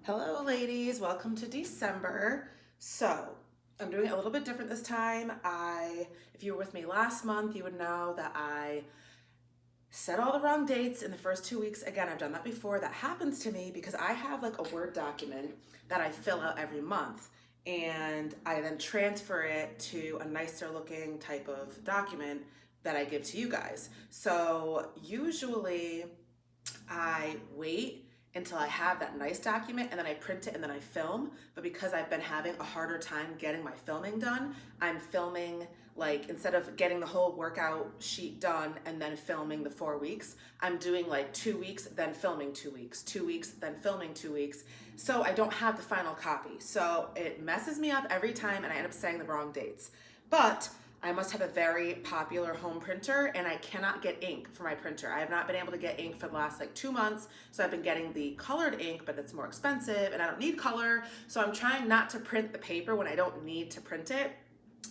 Hello ladies, welcome to December. So I'm doing it a little bit different this time. If you were with me last month, you would know that I set all the wrong dates in the first 2 weeks. Again, I've done that before. That happens to me because I have like a Word document that I fill out every month and I then transfer it to a nicer looking type of document that I give to you guys. So usually I wait until I have that nice document and then I print it and then I film. But because I've been having a harder time getting my filming done, I'm filming like instead of getting the whole workout sheet done and then filming the 4 weeks, I'm doing like 2 weeks, then filming 2 weeks, 2 weeks, then filming 2 weeks. So I don't have the final copy. So it messes me up every time and I end up saying the wrong dates. But I must have a very popular home printer and I cannot get ink for my printer. I have not been able to get ink for the last like 2 months. So I've been getting the colored ink, but it's more expensive and I don't need color. So I'm trying not to print the paper when I don't need to print it.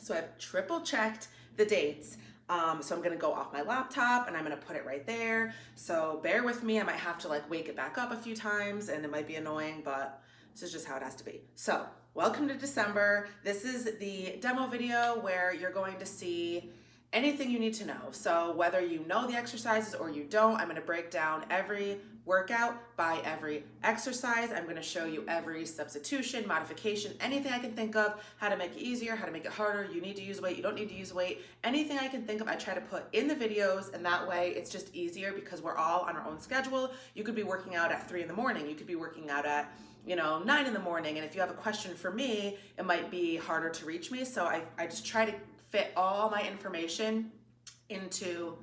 So I've triple checked the dates. So I'm gonna go off my laptop and I'm gonna put it right there. So bear with me, I might have to like wake it back up a few times and it might be annoying, but this is just how it has to be. So welcome to December. This is the demo video where you're going to see anything you need to know. So whether you know the exercises or you don't, I'm gonna break down every workout by every exercise. I'm gonna show you every substitution, modification, anything I can think of, how to make it easier, how to make it harder. You need to use weight, you don't need to use weight. Anything I can think of, I try to put in the videos, and that way it's just easier because we're all on our own schedule. You could be working out at 3 in the morning, you could be working out at 9 in the morning, and if you have a question for me, it might be harder to reach me. So I just try to fit all my information into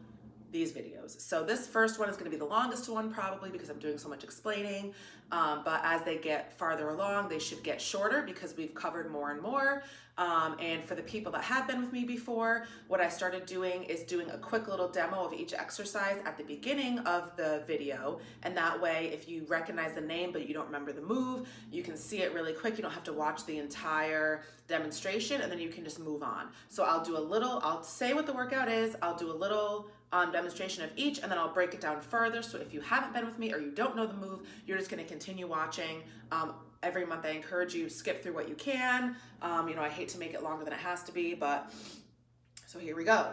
these videos. So this first one is going to be the longest one probably because I'm doing so much explaining, but as they get farther along, they should get shorter because we've covered more and more. And for the people that have been with me before, what I started doing is doing a quick little demo of each exercise at the beginning of the video. And that way, if you recognize the name but you don't remember the move, you can see it really quick. You don't have to watch the entire demonstration and then you can just move on. So I'll say what the workout is, I'll do a little demonstration of each, and then I'll break it down further. So if you haven't been with me or you don't know the move, you're just going to continue watching. Every month I encourage you, skip through what you can. I hate to make it longer than it has to be, but so here we go.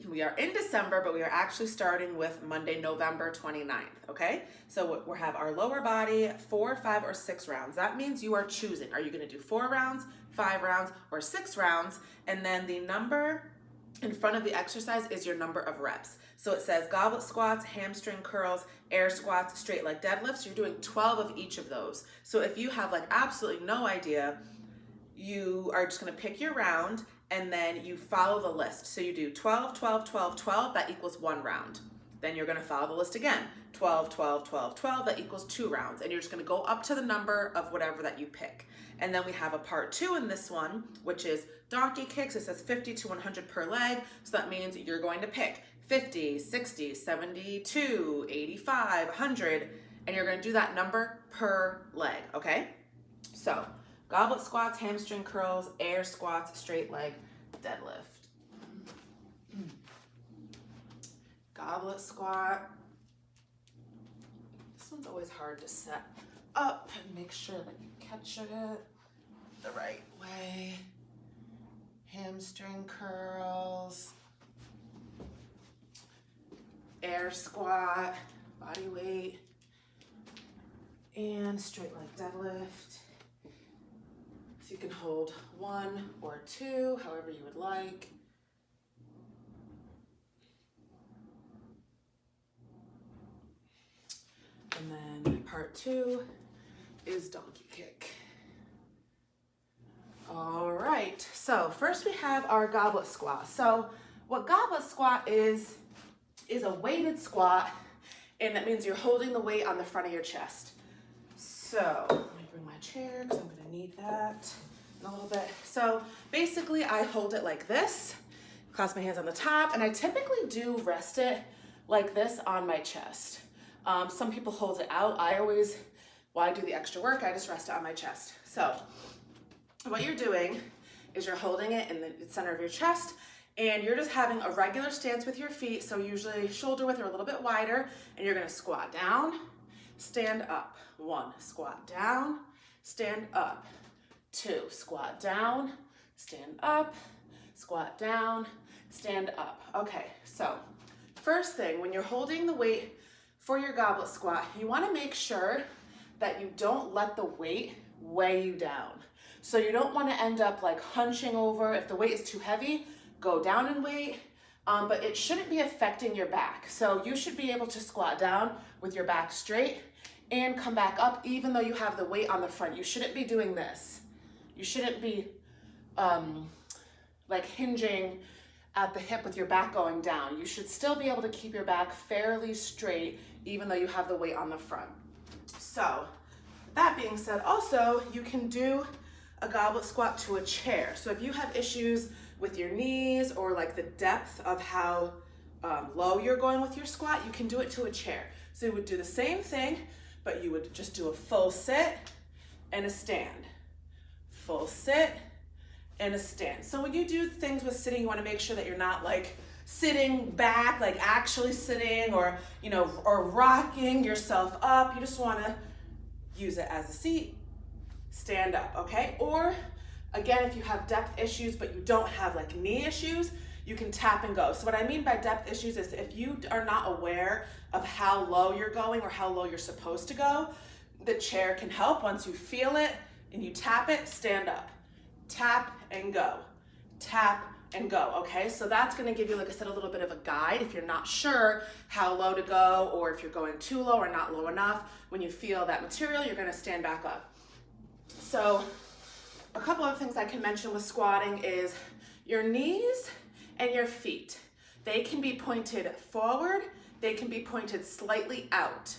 We are in December, but we are actually starting with Monday, November 29th, okay? So we have our lower body, 4, 5, or 6 rounds. That means you are choosing. Are you gonna do 4 rounds, 5 rounds, or 6 rounds? And then the number in front of the exercise is your number of reps. So it says goblet squats, hamstring curls, air squats, straight leg deadlifts. You're doing 12 of each of those. So if you have like absolutely no idea, you are just gonna pick your round and then you follow the list. So you do 12, 12, 12, 12, that equals 1 round. Then you're gonna follow the list again. 12, 12, 12, 12, that equals 2 rounds. And you're just gonna go up to the number of whatever that you pick. And then we have a part 2 in this one, which is donkey kicks. It says 50 to 100 per leg. So that means you're going to pick 50, 60, 72, 85, 100, and you're gonna do that number per leg, okay? So goblet squats, hamstring curls, air squats, straight leg deadlift. Goblet squat. This one's always hard to set up and make sure that you catch it the right way. Hamstring curls, air squat, body weight, and straight leg deadlift. So you can hold 1 or 2, however you would like. And then part 2 is donkey kick. All right, so first we have our goblet squat. So what goblet squat is a weighted squat, and that means you're holding the weight on the front of your chest. So let me bring my chair because I'm gonna need that in a little bit. So basically I hold it like this, clasp my hands on the top, and I typically do rest it like this on my chest. Some people hold it out. While I do the extra work, I just rest it on my chest. So what you're doing is you're holding it in the center of your chest, and you're just having a regular stance with your feet, so usually shoulder width or a little bit wider, and you're gonna squat down, stand up. 1, squat down, stand up. 2, squat down, stand up, squat down, stand up. Okay, so first thing, when you're holding the weight for your goblet squat, you want to make sure that you don't let the weight weigh you down. So you don't want to end up like hunching over. If the weight is too heavy, go down in weight, but it shouldn't be affecting your back. So you should be able to squat down with your back straight and come back up even though you have the weight on the front. You shouldn't be doing this. You shouldn't be like hinging at the hip with your back going down. You should still be able to keep your back fairly straight even though you have the weight on the front. So that being said, also you can do a goblet squat to a chair. So if you have issues with your knees or like the depth of how low you're going with your squat, you can do it to a chair. So you would do the same thing, but you would just do a full sit and a stand. Full sit and a stand. So when you do things with sitting, you want to make sure that you're not like sitting back, like actually sitting, or or rocking yourself up. You just want to use it as a seat, stand up, okay? Or again, if you have depth issues but you don't have like knee issues, you can tap and go. So what I mean by depth issues is if you are not aware of how low you're going or how low you're supposed to go, the chair can help. Once you feel it and you tap it, stand up. Tap and go. Tap and go, okay? So that's gonna give you, like I said, a little bit of a guide if you're not sure how low to go or if you're going too low or not low enough. When you feel that material, you're gonna stand back up. So a couple of things I can mention with squatting is your knees and your feet. They can be pointed forward, they can be pointed slightly out.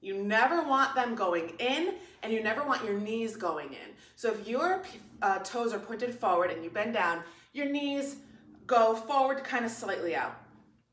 You never want them going in and you never want your knees going in. So if your toes are pointed forward and you bend down, your knees go forward kind of slightly out.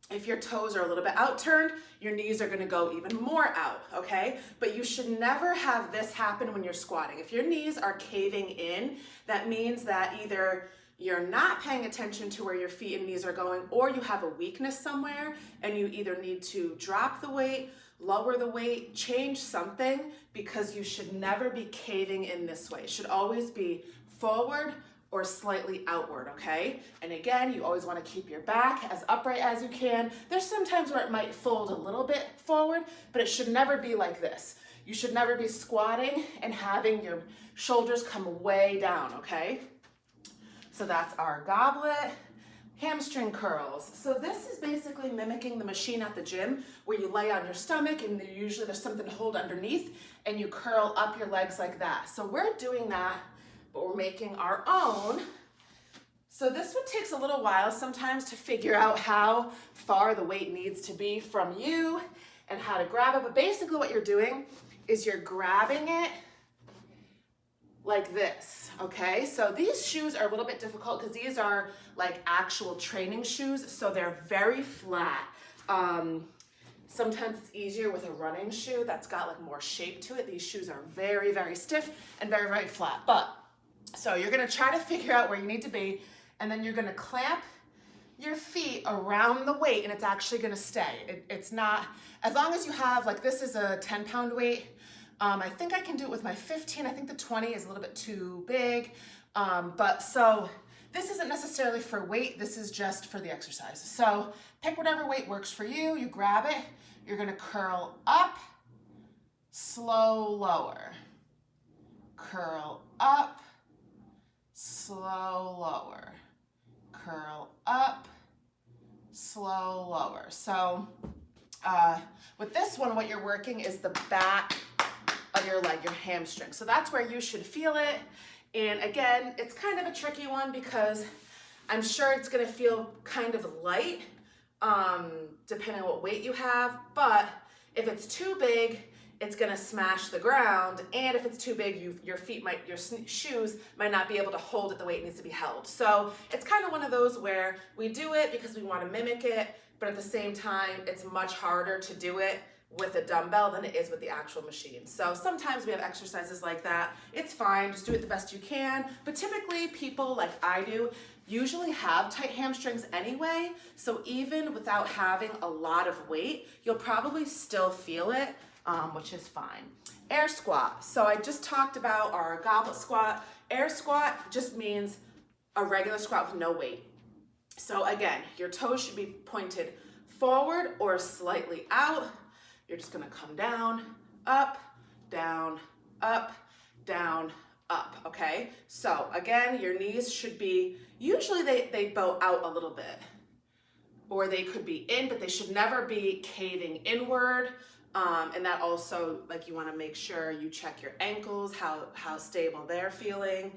If your toes are a little bit outturned, your knees are gonna go even more out, okay? But you should never have this happen when you're squatting. If your knees are caving in, that means that either you're not paying attention to where your feet and knees are going, or you have a weakness somewhere and you either need to drop the weight, lower the weight, change something, because you should never be caving in this way. It should always be forward or slightly outward, okay? And again, you always want to keep your back as upright as you can. There's some times where it might fold a little bit forward, but it should never be like this. You should never be squatting and having your shoulders come way down, okay? So that's our goblet. Hamstring curls. So this is basically mimicking the machine at the gym where you lay on your stomach and usually there's something to hold underneath and you curl up your legs like that. So we're doing that, but we're making our own. So this one takes a little while sometimes to figure out how far the weight needs to be from you and how to grab it. But basically what you're doing is you're grabbing it like this, okay? So these shoes are a little bit difficult because these are like actual training shoes, so they're very flat. Sometimes it's easier with a running shoe that's got like more shape to it. These shoes are very, very stiff and very, very flat. But so you're gonna try to figure out where you need to be, and then you're gonna clamp your feet around the weight and it's actually gonna stay. It's not, as long as you have, like this is a 10-pound weight. I think I can do it with my 15. I think the 20 is a little bit too big. But so this isn't necessarily for weight. This is just for the exercise. So pick whatever weight works for you. You grab it. You're going to curl up, slow, lower. Curl up, slow, lower. Curl up, slow, lower. So with this one, what you're working is the back of your leg, your hamstring. So that's where you should feel it. And again, it's kind of a tricky one because I'm sure it's gonna feel kind of light, depending on what weight you have. But if it's too big, it's gonna smash the ground. And if it's too big, your shoes might not be able to hold it the way it needs to be held. So it's kind of one of those where we do it because we wanna mimic it, but at the same time, it's much harder to do it with a dumbbell than it is with the actual machine. So sometimes we have exercises like that. It's fine, just do it the best you can. But typically people like I do usually have tight hamstrings anyway. So even without having a lot of weight, you'll probably still feel it which is fine. Air squat. So I just talked about our goblet squat. Air squat just means a regular squat with no weight. So again, your toes should be pointed forward or slightly out. You're just gonna come down, up, down, up, down, up, okay? So again, your knees should be, usually they bow out a little bit, or they could be in, but they should never be caving inward. And that also, like, you wanna make sure you check your ankles, how stable they're feeling.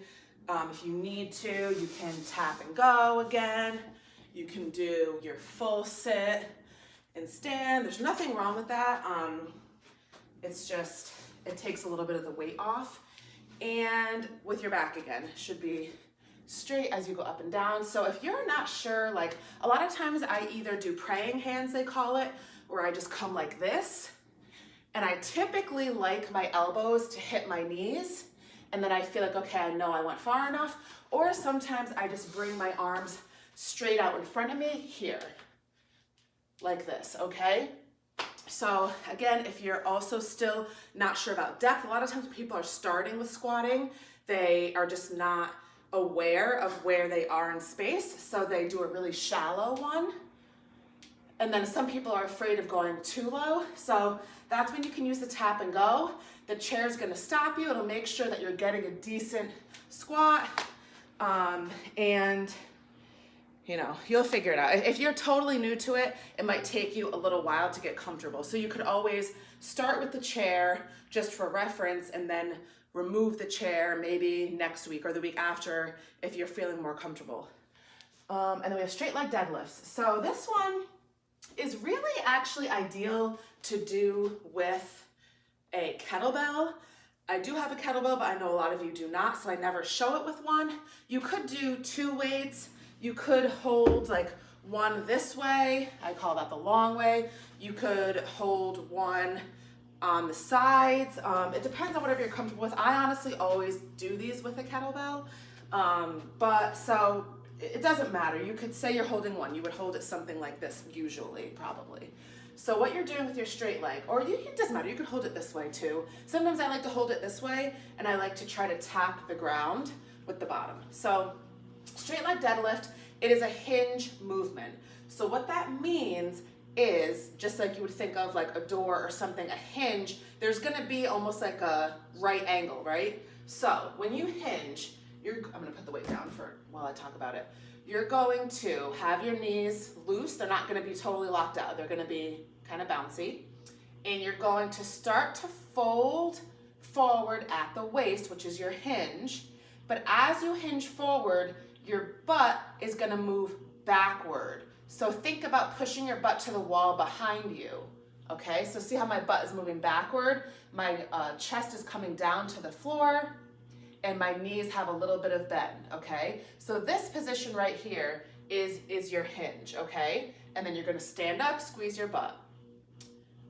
If you need to, you can tap and go again. You can do your full sit and stand. There's nothing wrong with that. It's just, it takes a little bit of the weight off. And with your back again, should be straight as you go up and down. So if you're not sure, like a lot of times I either do praying hands, they call it, where I just come like this. And I typically like my elbows to hit my knees. And then I feel like, okay, I know I went far enough. Or sometimes I just bring my arms straight out in front of me here, like this, okay? So again, if you're also still not sure about depth, a lot of times when people are starting with squatting, they are just not aware of where they are in space. So they do a really shallow one. And then some people are afraid of going too low. So that's when you can use the tap and go. The chair is gonna stop you. It'll make sure that you're getting a decent squat. And you know, you'll figure it out. If you're totally new to it, it might take you a little while to get comfortable. So you could always start with the chair just for reference and then remove the chair maybe next week or the week after if you're feeling more comfortable. And then we have straight leg deadlifts. So this one is really actually ideal to do with a kettlebell. I do have a kettlebell, but I know a lot of you do not, so I never show it with one. You could do 2 weights. You could hold like one this way. I call that the long way. You could hold one on the sides. It depends on whatever you're comfortable with. I honestly always do these with a kettlebell. But so it doesn't matter. You could say you're holding one. You would hold it something like this usually, probably. So what you're doing with your straight leg, or it doesn't matter, you could hold it this way too. Sometimes I like to hold it this way and I like to try to tap the ground with the bottom. So straight leg deadlift, it is a hinge movement. So what that means is, just like you would think of like a door or something, a hinge, there's gonna be almost like a right angle, right? So when you hinge, I'm gonna put the weight down for while I talk about it. You're going to have your knees loose. They're not gonna be totally locked out. They're gonna be kind of bouncy. And you're going to start to fold forward at the waist, which is your hinge. But as you hinge forward, your butt is gonna move backward. So think about pushing your butt to the wall behind you, okay? So see how my butt is moving backward? My chest is coming down to the floor and my knees have a little bit of bend, okay? So this position right here is your hinge, okay? And then you're gonna stand up, squeeze your butt.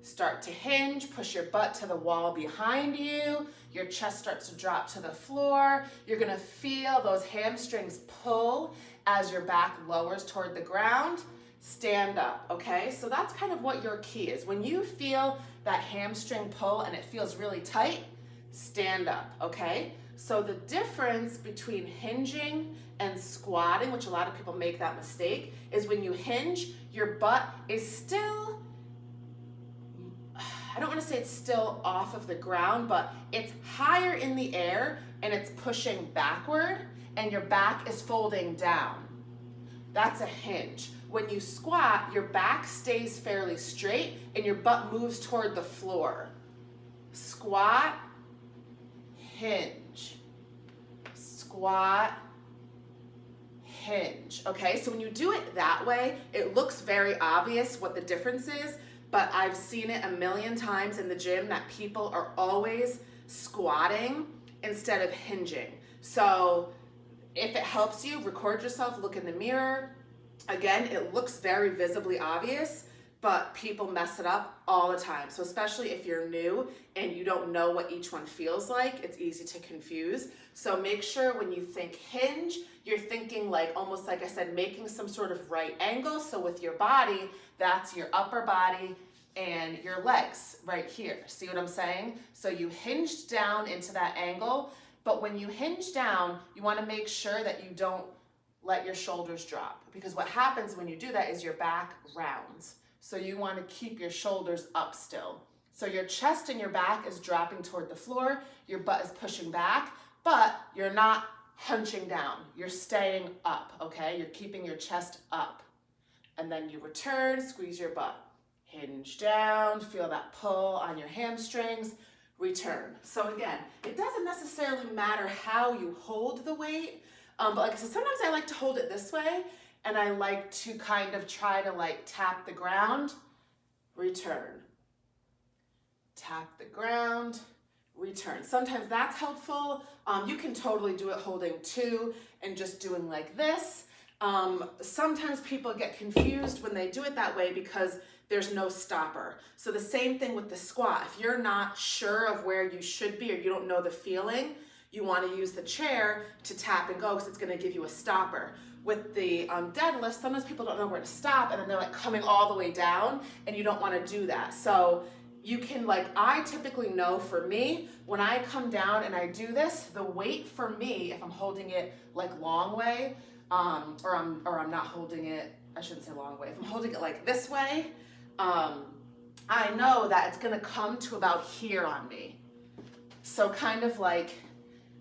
Start to hinge, push your butt to the wall behind you. Your chest starts to drop to the floor. You're gonna feel those hamstrings pull as your back lowers toward the ground. Stand up, okay? So that's kind of what your key is. When you feel that hamstring pull and it feels really tight, stand up, okay? So the difference between hinging and squatting, which a lot of people make that mistake, is when you hinge, your butt is still, I don't want to say it's still off of the ground, but it's higher in the air and it's pushing backward and your back is folding down. That's a hinge. When you squat, your back stays fairly straight and your butt moves toward the floor. Squat, hinge. Squat, hinge. Okay, so when you do it that way, it looks very obvious what the difference is, but I've seen it a million times in the gym that people are always squatting instead of hinging. So if it helps you, record yourself, look in the mirror. Again, it looks very visibly obvious, but people mess it up all the time. So especially if you're new and you don't know what each one feels like, it's easy to confuse. So make sure when you think hinge, you're thinking like, almost like I said, making some sort of right angle. So with your body, that's your upper body and your legs right here. See what I'm saying? So you hinge down into that angle, but when you hinge down, you want to make sure that you don't let your shoulders drop, because what happens when you do that is your back rounds. So you want to keep your shoulders up still. So your chest and your back is dropping toward the floor, your butt is pushing back, but you're not hunching down. You're staying up, okay? You're keeping your chest up. And then you return, squeeze your butt. Hinge down, feel that pull on your hamstrings, return. So again, it doesn't necessarily matter how you hold the weight, but like I said, sometimes I like to hold it this way, and I like to kind of try to like tap the ground, return. Tap the ground, return. Sometimes that's helpful. You can totally do it holding two and just doing like this. Sometimes people get confused when they do it that way because there's no stopper. So the same thing with the squat. If you're not sure of where you should be or you don't know the feeling, you want to use the chair to tap and go because it's going to give you a stopper. With the deadlift, sometimes people don't know where to stop and then they're like coming all the way down, and you don't want to do that. So you can, like, I typically know for me, when I come down and I do this, the weight for me, if I'm holding it like long way, or I'm not holding it, I shouldn't say long way, if I'm holding it like this way, I know that it's gonna come to about here on me. So kind of like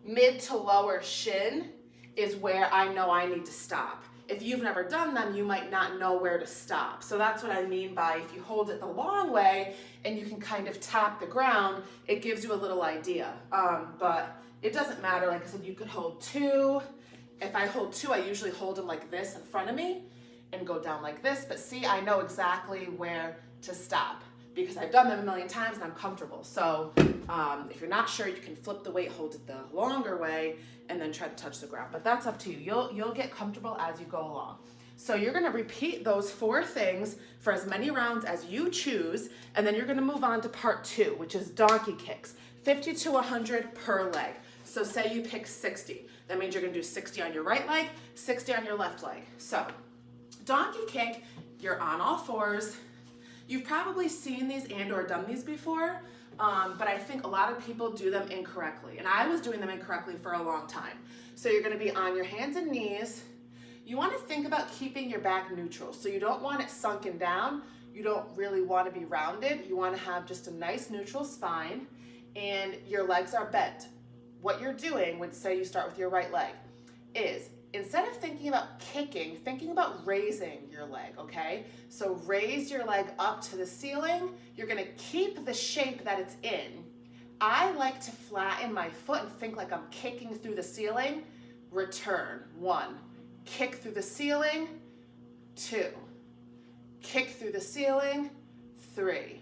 mid to lower shin is where I know I need to stop. If you've never done them, you might not know where to stop. So that's what I mean by if you hold it the long way and you can kind of tap the ground, it gives you a little idea. But it doesn't matter. Like I said, you could hold two. If I hold two, I usually hold them like this in front of me and go down like this. But see, I know exactly where to stop because I've done them a million times and I'm comfortable. So if you're not sure, you can flip the weight, hold it the longer way, and then try to touch the ground. But that's up to you. You'll get comfortable as you go along. So you're gonna repeat those 4 things for as many rounds as you choose, and then you're gonna move on to part 2, which is donkey kicks, 50 to 100 per leg. So say you pick 60. That means you're gonna do 60 on your right leg, 60 on your left leg. So donkey kick, you're on all fours. You've probably seen these and or done these before, but I think a lot of people do them incorrectly. And I was doing them incorrectly for a long time. So you're gonna be on your hands and knees. You wanna think about keeping your back neutral. So you don't want it sunken down. You don't really wanna be rounded. You wanna have just a nice neutral spine, and your legs are bent. What you're doing when, say you start with your right leg, is instead of thinking about kicking, thinking about raising your leg, okay? So raise your leg up to the ceiling. You're gonna keep the shape that it's in. I like to flatten my foot and think like I'm kicking through the ceiling. Return, 1. Kick through the ceiling, 2. Kick through the ceiling, 3.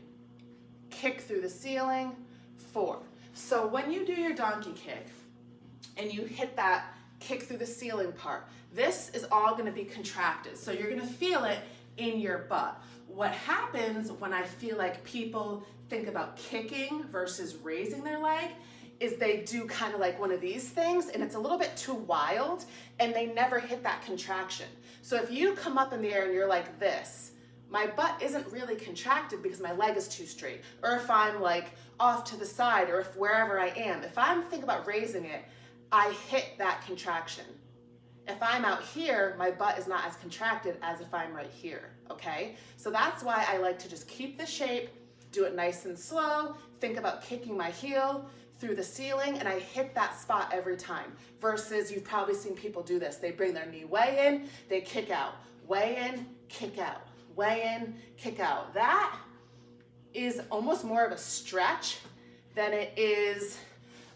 Kick through the ceiling, 4. So when you do your donkey kick and you hit that kick through the ceiling part, this is all gonna be contracted. So you're gonna feel it in your butt. What happens when I feel like people think about kicking versus raising their leg is they do kind of like one of these things, and it's a little bit too wild, and they never hit that contraction. So if you come up in the air and you're like this, my butt isn't really contracted because my leg is too straight. Or if I'm like off to the side, or if wherever I am, if I'm thinking about raising it, I hit that contraction. If I'm out here, my butt is not as contracted as if I'm right here, okay? So that's why I like to just keep the shape, do it nice and slow, think about kicking my heel through the ceiling, and I hit that spot every time. Versus you've probably seen people do this. They bring their knee way in, they kick out, way in, kick out, way in, kick out. That is almost more of a stretch than it is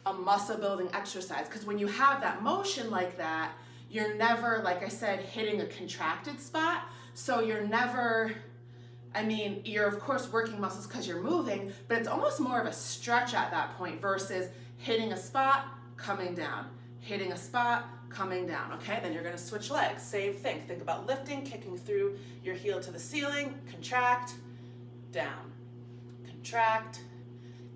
a muscle building exercise, because when you have that motion like that, you're never, like I said, hitting a contracted spot. So you're never, I mean, you're of course working muscles because you're moving, but it's almost more of a stretch at that point versus hitting a spot, coming down, hitting a spot, coming down, okay? Then you're gonna switch legs, same thing. Think about lifting, kicking through your heel to the ceiling, contract, down, contract,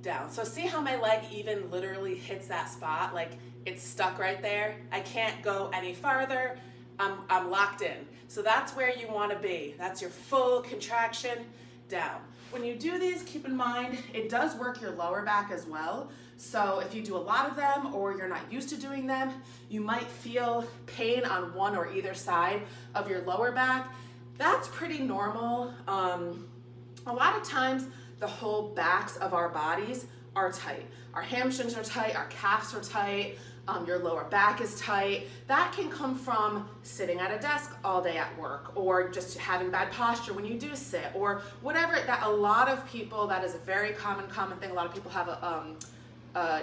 down. So see how my leg even literally hits that spot? Like it's stuck right there. I can't go any farther. I'm locked in. So that's where you want to be. That's your full contraction down. When you do these, keep in mind, it does work your lower back as well. So if you do a lot of them or you're not used to doing them, you might feel pain on one or either side of your lower back. That's pretty normal. A lot of times the whole backs of our bodies are tight. Our hamstrings are tight, our calves are tight, your lower back is tight. That can come from sitting at a desk all day at work, or just having bad posture when you do sit, or whatever. That a lot of people, that is a very common thing. A lot of people have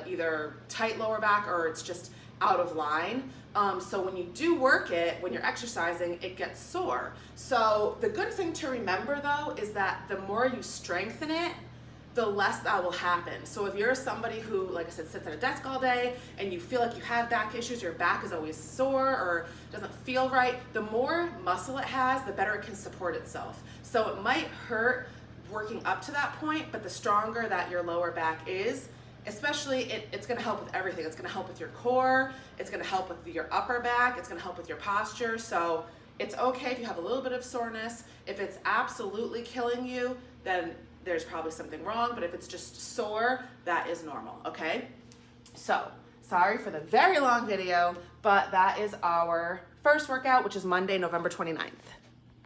either tight lower back or it's just out of line. So when you do work it, when you're exercising, it gets sore. So the good thing to remember though is that the more you strengthen it, the less that will happen. So if you're somebody who, like I said, sits at a desk all day and you feel like you have back issues, your back is always sore or doesn't feel right, the more muscle it has, the better it can support itself. So it might hurt working up to that point, but the stronger that your lower back is, especially it's gonna help with everything. It's gonna help with your core, it's gonna help with your upper back, it's gonna help with your posture. So it's okay if you have a little bit of soreness. If it's absolutely killing you, then there's probably something wrong, but if it's just sore, that is normal, okay? So, sorry for the very long video, but that is our first workout, which is Monday, November 29th.